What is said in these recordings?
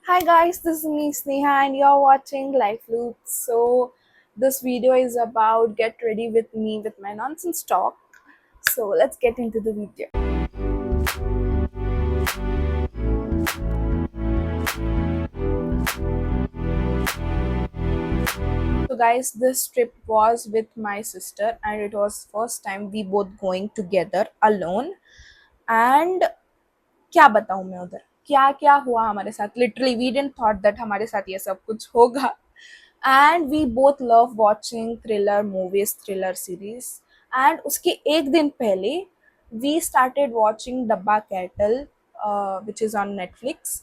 Hi guys, this is me Sneha and you're watching Life Loops. So this video is about get ready with me with my nonsense talk. So let's get into the video. So guys, this trip was with my sister and it was first time we both going together alone. And क्या बताऊं मैं उधर क्या क्या हुआ हमारे साथ literally we didn't thought that हमारे साथ ये सब कुछ होगा and we both love watching thriller movies thriller series and उसके एक दिन पहले we started watching Dabba cartel which is on Netflix,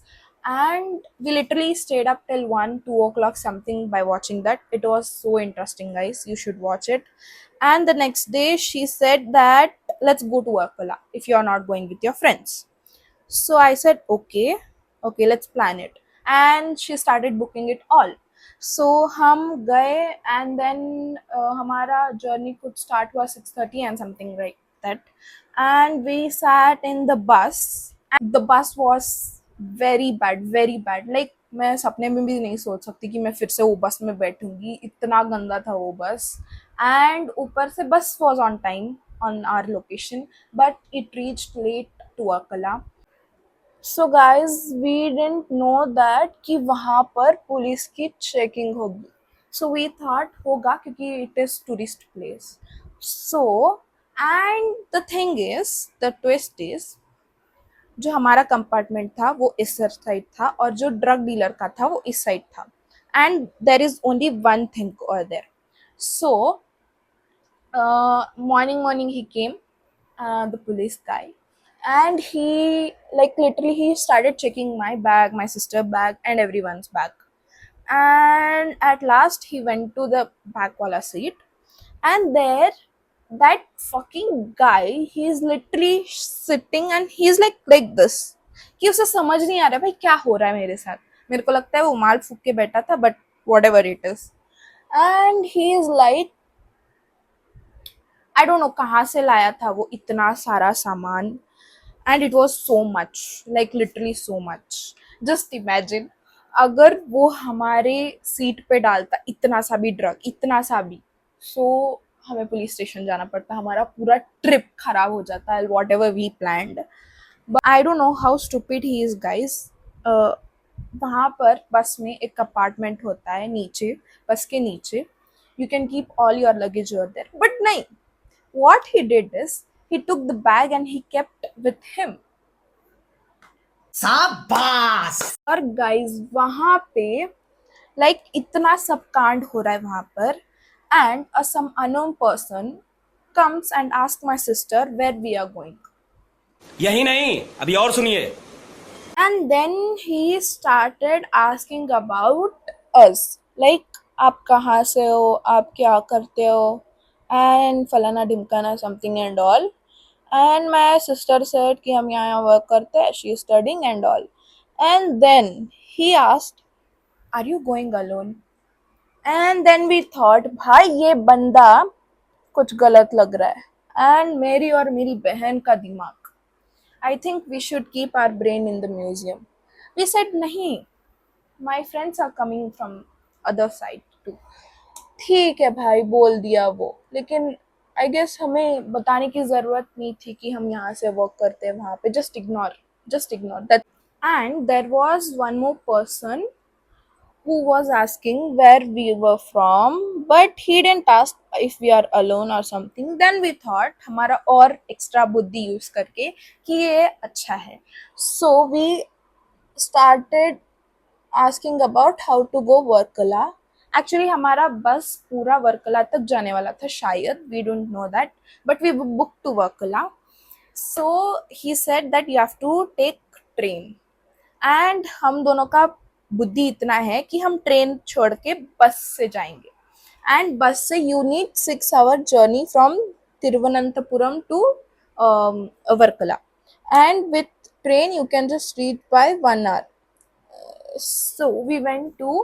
and we literally stayed up till 1 2 o'clock something by watching that. It was so interesting, guys, you should watch it. And the next day she said that let's go to Akala if you're not going with your friends. So I said, okay, okay, let's plan it. And she started booking it all. So हम गए and then हमारा journey could start हुआ 6:30 and something like that. And we sat in the bus. And the bus was very bad, very bad. Like मैं सपने में भी नहीं सोच सकती कि मैं फिर से वो बस में बैठूंगी, इतना गंदा था वो बस. And ऊपर से बस was on time on our location, but it reached late to Akala. So guys we didn't know that कि वहाँ पर पुलिस की चेकिंग होगी. सो वी थॉट होगा क्योंकि it is tourist place. So and the thing is, the twist is, जो हमारा compartment था वो इस साइड था और जो ड्रग डीलर का था वो इस साइड था. And there is only one thing और देर. सो morning he came, the police guy, and he, like, literally he started checking my bag, my sister bag, and everyone's bag. And at last he went to the back wala seat, and there that fucking guy, he's literally sitting and he's like this कि उसे समझ नहीं आ रहा भाई क्या हो रहा है मेरे साथ. मेरे को लगता है वो माल फूक के बैठा था, but whatever it is. And he is like, I don't no कहाँ से लाया था वो इतना सारा सामान. And it was so much, like literally so much. Just imagine अगर वो हमारे सीट पे डालता इतना सा भी ड्रग, इतना सा भी, सो हमें पुलिस स्टेशन जाना पड़ता, हमारा पूरा ट्रिप खराब हो जाता है, whatever we planned. But I don't know how stupid he is guys. वहाँ पर बस में एक कंपार्टमेंट होता है नीचे, बस के नीचे. You can keep all your luggage over there, but नहीं. What he did is he took the bag and he kept with him. शाबाश. और गाइस वहां पे लाइक इतना सब कांड हो रहा है वहां पर. And a some unknown person comes and asks my sister where we are going. यही नहीं, अभी और सुनिए. And then he started asking about us, like आप कहाँ से हो, आप क्या करते हो, and फलाना ढिमकाना something and all. And my sister said कि हम यहाँ वर्क करते हैं, she is studying and all. And then he asked, are you going alone? And then we thought भाई ये बंदा कुछ गलत लग रहा है. And मेरी और मेरी बहन का दिमाग, I think we should keep our brain in the museum. We said नहीं, my friends are coming from other side too. ठीक है भाई, बोल दिया वो, लेकिन आई गेस हमें बताने की जरूरत नहीं थी कि हम यहाँ से वर्क करते हैं वहाँ पे. Just ignore that. And there was one more person who was asking where we were from, but he didn't ask if we are alone or something. Then we thought हमारा और extra बुद्धि use करके कि ये अच्छा है. So we started asking about how to go Varkala. Actually हमारा बस पूरा वर्कला तक जाने वाला था शायद, we don't know that, but we booked to Varkala. So he said that you have to take train. And हम दोनों का बुद्धि इतना है कि हम ट्रेन छोड़ के बस से जाएंगे. एंड बस से you need 6 hour journey from Thiruvananthapuram to Varkala. And with train you can just reach by 1 hour. So we went to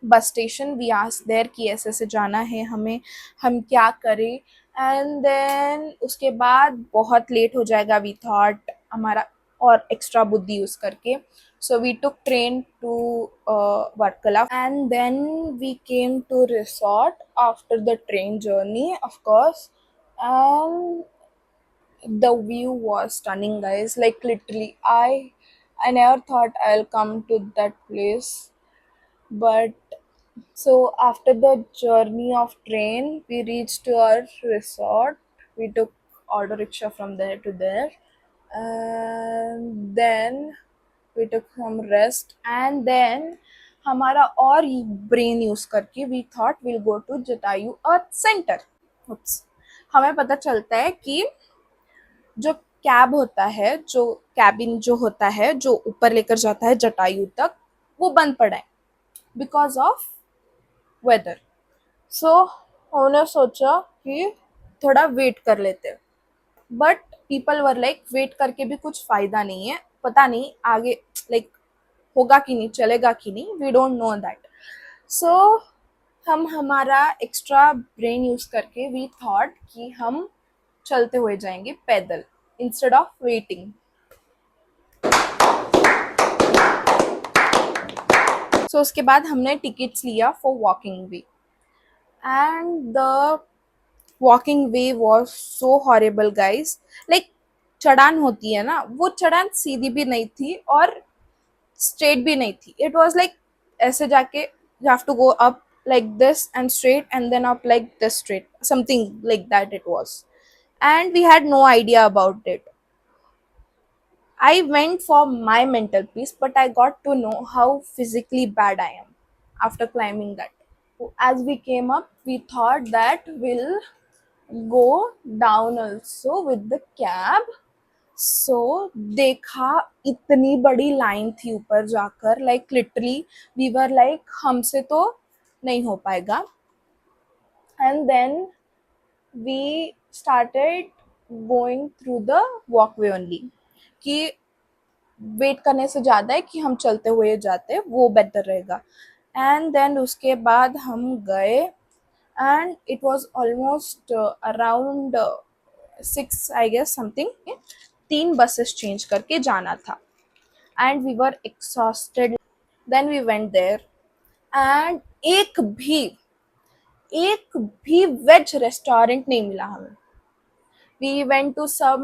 bus station. We asked there कि ऐसे ऐसे जाना है हमें, हम क्या करें. एंड देन उसके बाद बहुत लेट हो जाएगा, वी थॉट, हमारा और एक्स्ट्रा बुद्धि यूज करके. So we took train to Varkala, and then we came to resort after the train journey, of course. And the view was stunning, guys. Like literally, I never thought I'll come to that place, but so after the journey of train, we reached to our resort. We took auto rickshaw from there to there, and then we took some rest. And then हमारा और brain use करके we thought will go to Jatayu earth centre. हमें पता चलता है कि जो cab होता है, जो कैबिन जो होता है जो ऊपर लेकर जाता है जटायु तक, वो बंद पड़ा है बिकॉज ऑफ वेदर. सो हमने सोचा कि थोड़ा वेट कर लेते हैं, but people were like wait करके भी कुछ फायदा नहीं है, पता नहीं आगे लाइक होगा कि नहीं, चलेगा कि नहीं, वी डोंट नो दैट. सो हम हमारा एक्स्ट्रा ब्रेन यूज करके वी थॉट कि हम चलते हुए जाएंगे पैदल इंस्टेड ऑफ वेटिंग. सो उसके बाद हमने टिकट्स लिया for walking way, and the walking way was so horrible guys. Like चढ़ान होती है ना, वो चढ़ान सीधी भी नहीं थी और स्ट्रेट भी नहीं थी. इट वॉज लाइक ऐसे जाके you have to go up like this and straight and then up like this straight, something like that it was. And we had no idea about it. I went for my mental peace, but I got to know how physically bad I am after climbing that. As we came up, we thought that we'll go down also with the cab. So देखा, इतनी बड़ी line थी ऊपर जाकर, like literally we were like हमसे तो नहीं हो पाएगा. And then we started going through the walkway only, कि वेट करने से ज़्यादा है कि हम चलते हुए जाते, वो बेटर रहेगा. एंड देन उसके बाद हम गए, and it was almost around 6 I guess something. 3 buses change करके जाना था, and we were exhausted. Then we went there, and एक भी वेज रेस्टोरेंट नहीं मिला हमें. We went to some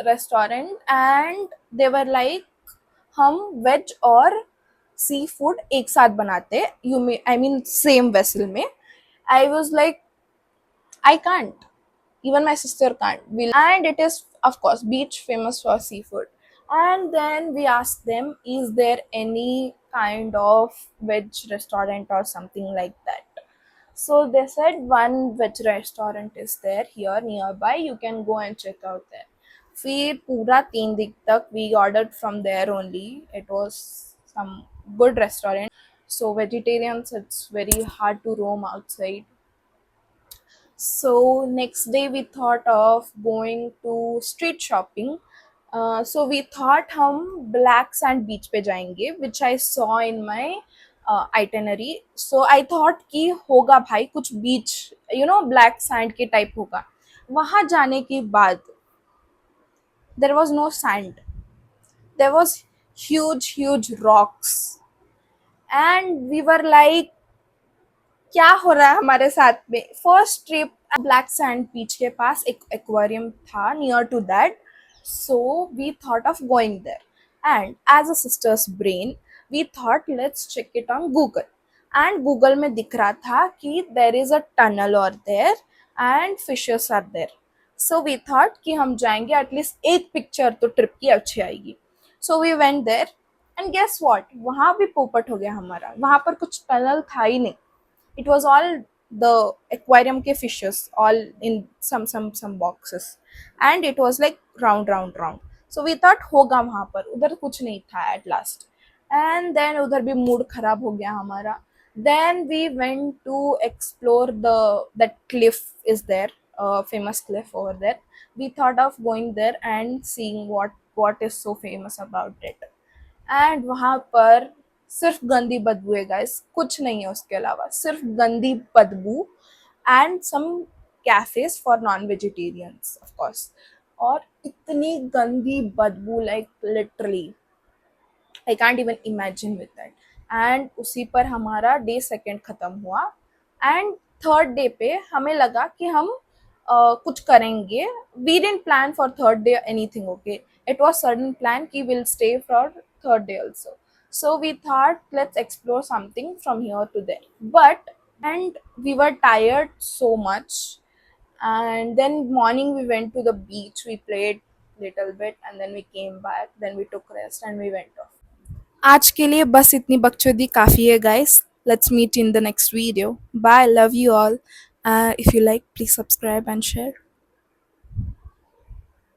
restaurant and they were like हम वेज और सी फूड एक साथ बनाते, you may I mean same vessel में. I was like I can't. Even my sister can't. And it is, of course, beach famous for seafood. And then we asked them, is there any kind of veg restaurant or something like that? So they said one veg restaurant is there here nearby. You can go and check out there. फिर पूरा 3 दिन तक we ordered from there only. It was some good restaurant. So vegetarians, it's very hard to roam outside. So next day we thought of going to street shopping. So we thought हम black sand बीच पे जाएंगे, which I saw in my itinerary. So I thought कि होगा भाई कुछ बीच, black sand के type होगा. वहाँ जाने के बाद there was no sand. There was huge rocks, and we were like क्या हो रहा है हमारे साथ में. First trip black sand beach के पास एक एक्वेरियम था near to that. So we thought of going there, and as a sisters brain we thought let's check it on Google. And Google में दिख रहा था कि देर इज अ टनल और there and fishes are there. So we thought कि हम जाएंगे, at least एक पिक्चर तो ट्रिप की अच्छी आएगी. So we went there, and guess what, वहाँ भी पोपट हो गया हमारा. वहाँ पर कुछ टनल था ही नहीं. It was all the aquarium के fishes all in some boxes, and it was like round. So we thought होगा वहाँ पर, उधर कुछ नहीं था at last. And then उधर भी मूड खराब हो गया हमारा. Then we went to explore that cliff is there, famous cliff over there. We thought of going there and seeing what is so famous about it. And वहाँ पर सिर्फ गंदी बदबू है गाइस, कुछ नहीं है उसके अलावा, सिर्फ गंदी बदबू. And some cafes for non vegetarians of course. और इतनी गंदी बदबू, like literally I can't even imagine with that. And उसी पर हमारा डे सेकेंड ख़त्म हुआ. एंड थर्ड डे पे हमें लगा कि हम कुछ करेंगे. We didn't plan for third day anything. Okay, it was sudden plan कि will stay for third day also. So we thought let's explore something from here to there. But and we were tired so much. And then morning we went to the beach. We played little bit and then we came back. Then we took rest and we went off. आज के लिए बस इतनी बकचोदी काफ़ी है guys. Let's meet in the next video. Bye. Love you all. If you like, please subscribe and share.